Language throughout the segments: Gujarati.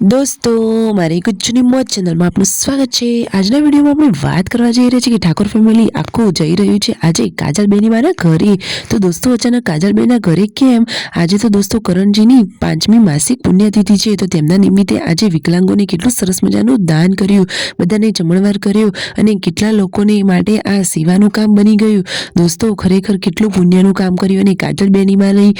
દોસ્તો મારી ગુજ્જુની મોજ ચેનલમાં આપનું સ્વાગત છે। આજના વિડીયોમાં આપણે વાત કરવા જઈ રહ્યા છીએ કે ઠાકોર ફેમિલી આખું જઈ રહ્યું છે આજે કાજલબેની મારા ઘરે। તો દોસ્તો અચાનક કાજલબેનના ઘરે કેમ? આજે તો દોસ્તો કરણજીની 5મી માસિક પુણ્યતિથિ છે, તો તેમના નિમિત્તે આજે વિકલાંગોને કેટલું સરસ મજાનું દાન કર્યું, બધાને જમણવાર કર્યો અને કેટલા લોકોને માટે આ સેવાનું કામ બની ગયું। દોસ્તો ખરેખર કેટલું પુણ્યનું કામ કર્યું અને કાજલબેની માની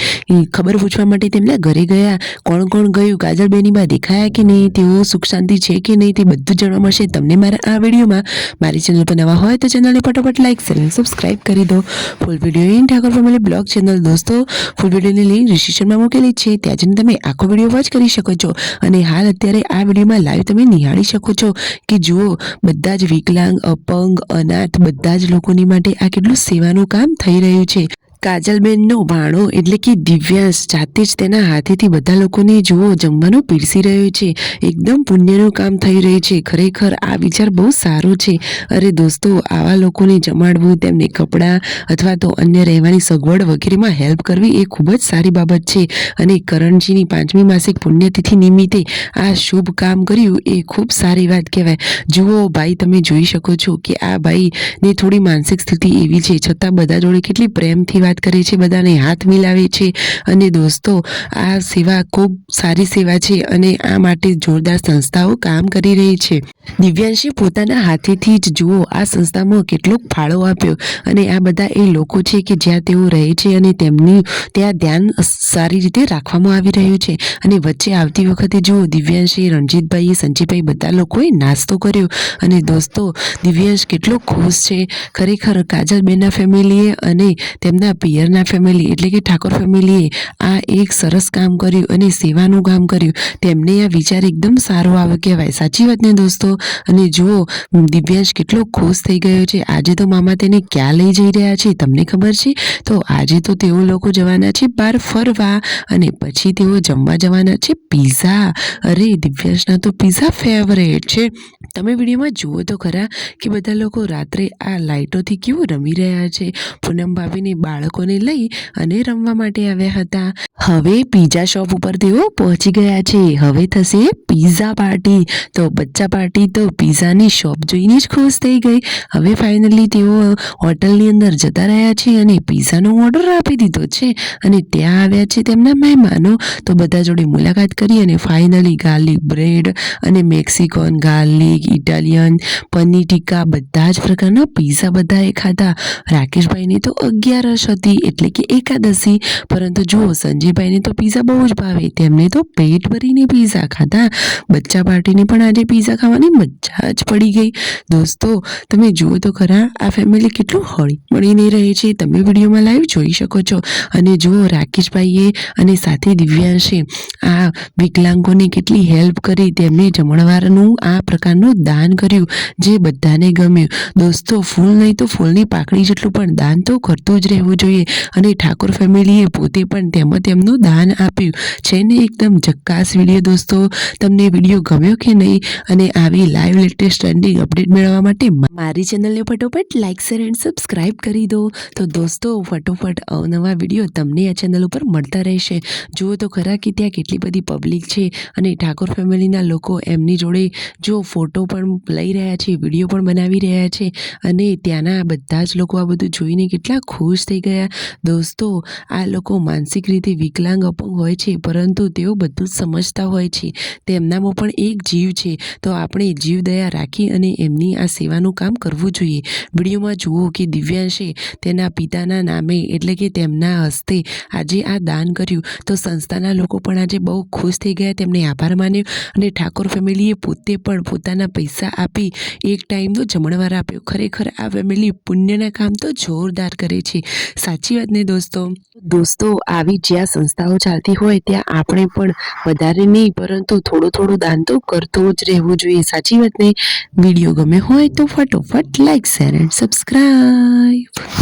ખબર પૂછવા માટે તેમના ઘરે ગયા। કોણ કોણ ગયું, કાજલબેની માં દેખાયા કે નહીં, તેઓ સુખ શાંતિ છે કે નહીં, તે બધું જાણવા મળશે તમને મારા આ વિડીયોમાં। મારી ચેનલ પર નવા હોય તો ચેનલને ફટાફટ લાઈક શેર અને સબસ્ક્રાઇબ કરી દો। Full video in Thakor family blog channel દોસ્તો ફૂલ વિડીયોની લિંક ડિસ્ક્રિપ્શનમાં મૂકેલી છે, ત્યાં જઈને તમે આખો વિડીયો વોચ કરી શકો છો અને હાલ અત્યારે આ વિડીયોમાં લાઈવ તમે નિહાળી શકો છો કે જુઓ બધા જ વિકલાંગ, અપંગ, અનાથ બધા જ લોકોની માટે આ કેટલું સેવાનું કામ થઈ રહ્યું છે। કાજલબેનનો ભાણો એટલે કે દિવ્યાંશ જાતે જ તેના હાથેથી બધા લોકોને જુઓ જમવાનું પીરસી રહ્યો છે। એકદમ પુણ્યનું કામ થઈ રહ્યું છે। ખરેખર આ વિચાર બહુ સારો છે। અરે દોસ્તો આવા લોકોને જમાડવું, તેમને કપડાં અથવા તો અન્ય રહેવાની સગવડ વગેરેમાં હેલ્પ કરવી એ ખૂબ જ સારી બાબત છે અને કરણજીની 5મી માસિક પુણ્યતિથિ નિમિત્તે આ શુભ કામ કર્યું એ ખૂબ સારી વાત કહેવાય। જુઓ ભાઈ, તમે જોઈ શકો છો કે આ ભાઈને થોડી માનસિક સ્થિતિ એવી છે, છતાં બધા જોડે કેટલી પ્રેમથી વાત કરે છે, બધાને હાથ મિલાવે છે અને દોસ્તો આ સેવા ખૂબ સારી સેવા છે અને આ માટે જોરદાર સંસ્થાઓ કામ કરી રહી છે। દિવ્યાંશે પોતાના હાથેથી જ જુઓ આ સંસ્થામાં કેટલો ફાળો આપ્યો અને આ બધા એ લોકો છે કે જ્યાં તેઓ રહે છે અને તેમની ત્યાં ધ્યાન સારી રીતે રાખવામાં આવી રહ્યું છે અને વચ્ચે આવતી વખતે જુઓ દિવ્યાંશે, રણજીતભાઈએ, સંજયભાઈ બધા લોકોએ નાસ્તો કર્યો અને દોસ્તો દિવ્યાંશ કેટલો ખુશ છે। ખરેખર કાજલબેનના ફેમિલીએ અને તેમના પિયરના ફેમિલી એટલે કે ઠાકોર ફેમિલીએ આ એક સરસ કામ કર્યું અને સેવાનું કામ કર્યું। તેમને આ વિચાર એકદમ સારો આવે કહેવાય, સાચી વાત ને દોસ્તો। અને જુઓ દિવ્યાંશ કેટલો ખુશ થઈ ગયો છે। આજે તો મામા તેને ક્યાં લઈ જઈ રહ્યા છે તમને ખબર છે? તો આજે તો તેઓ લોકો જવાના છે બહાર ફરવા અને પછી તેઓ જમવા જવાના છે પીઝા। અરે દિવ્યાંશના તો પીઝા ફેવરેટ છે। તમે વિડીયોમાં જુઓ તો ખરા કે બધા લોકો રાત્રે આ લાઇટોથી કેવું રમી રહ્યા છે। પૂનમ ભાભીને બાળકોને લઈ અને રમવા માટે આવ્યા હતા। હવે પીઝા શોપ ઉપર તેઓ પહોંચી ગયા છે। હવે થશે પીઝા પાર્ટી। તો બચ્ચા પાર્ટી તો પીઝાની શોપ જોઈને જ ખુશ થઈ ગઈ। હવે ફાઇનલી તેઓ હોટલની અંદર જતા રહ્યા છે અને પીઝાનો ઓર્ડર આપી દીધો છે અને ત્યાં આવ્યા છે તેમના મહેમાનો। તો બધા જોડે મુલાકાત કરી અને ફાઇનલી ગાર્લિક બ્રેડ અને Mexican, garlic, Italian, paneer tikka બધા જ પ્રકારના પીઝા બધાએ ખાધા। રાકેશભાઈને તો 11 હતી એટલે કે એકાદશી, પરંતુ જુઓ સંજયભાઈને તો પીઝા બહુ જ ભાવે, તેમને તો પેટ ભરીને પીઝા ખાધા। બચ્ચા પાર્ટીને પણ આજે પીઝા ખાવાની મજા જ પડી ગઈ। દોસ્તો તમે જુઓ તો ખરા આ ફેમિલી કેટલું હળી મળીને રહે છે, તમે વિડીયોમાં લાઈવ જોઈ શકો છો। અને જુઓ રાકેશભાઈએ અને સાથે દિવ્યાંશે આ વિકલાંગોને કેટલી હેલ્પ કરી, તેમને જમણવારનું આ પ્રકારનું દાન કર્યું જે બધાને ગમ્યું। દોસ્તો ફૂલ નહીં તો ફૂલની પાકડી જેટલું પણ દાન તો કરતું જ રહેવું જોઈએ અને ઠાકોર ફેમિલીએ પોતે પણ તેમાં તેમનું દાન આપ્યું છે ને એકદમ ઝક્કાસ વિડીયો। દોસ્તો તમને વિડીયો ગમ્યો કે નહીં અને આવી લાઈવ લેટેસ્ટ ટ્રેન્ડિંગ અપડેટ મેળવવા માટે મારી ચેનલને ફટોફટ લાઈક શેર એન્ડ સબસ્ક્રાઇબ કરી દો। તો દોસ્તો ફટોફટ અવનવા વિડીયો તમને આ ચેનલ ઉપર મળતા રહેશે। જુઓ તો ખરા કે ત્યાં કેટલી બધી પબ્લિક છે અને ઠાકોર ફેમિલીના લોકો એમની જોડે જો ફોટો પણ લઈ રહ્યા છે, વિડીયો પણ બનાવી રહ્યા છે અને ત્યાંના બધા જ લોકો આ બધું જોઈને કેટલા ખુશ થઈ ગયા। દોસ્તો આ લોકો માનસિક રીતે વિકલાંગ અપંગ હોય છે, પરંતુ તેઓ બધું જ સમજતા હોય છે, તેમનામાં પણ એક જીવ છે, તો આપણે જીવ દયા રાખી અને એમની આ સેવાનું કામ કરવું જોઈએ। વિડીયોમાં જુઓ કે દિવ્યાંશે તેના પિતાના નામે એટલે કે તેમના હસ્તે આજે આ દાન કર્યું, તો સંસ્થાના લોકો પણ આજે બહુ ખુશ થઈ ગયા, તેમને આભાર માન્યો અને ઠાકોર ફેમિલીએ પોતે પણ પોતાના પૈસા આપી એક ટાઈમનો જમણવાર આપ્યો। ખરેખર આ ફેમિલી પુણ્યના કામ તો જોરદાર કરે છે, સાચી વાત ને દોસ્તો આવી જ્યાં સંસ્થાઓ ચાલતી હોય ત્યાં આપણે પણ વધારે નહીં પરંતુ થોડું દાન તો કરતું જ રહેવું જોઈએ, સાચી વાત ને। વિડીયો ગમે હોય તો ફટોફટ લાઈક શેર એન્ડ સબસ્ક્રાઇબ।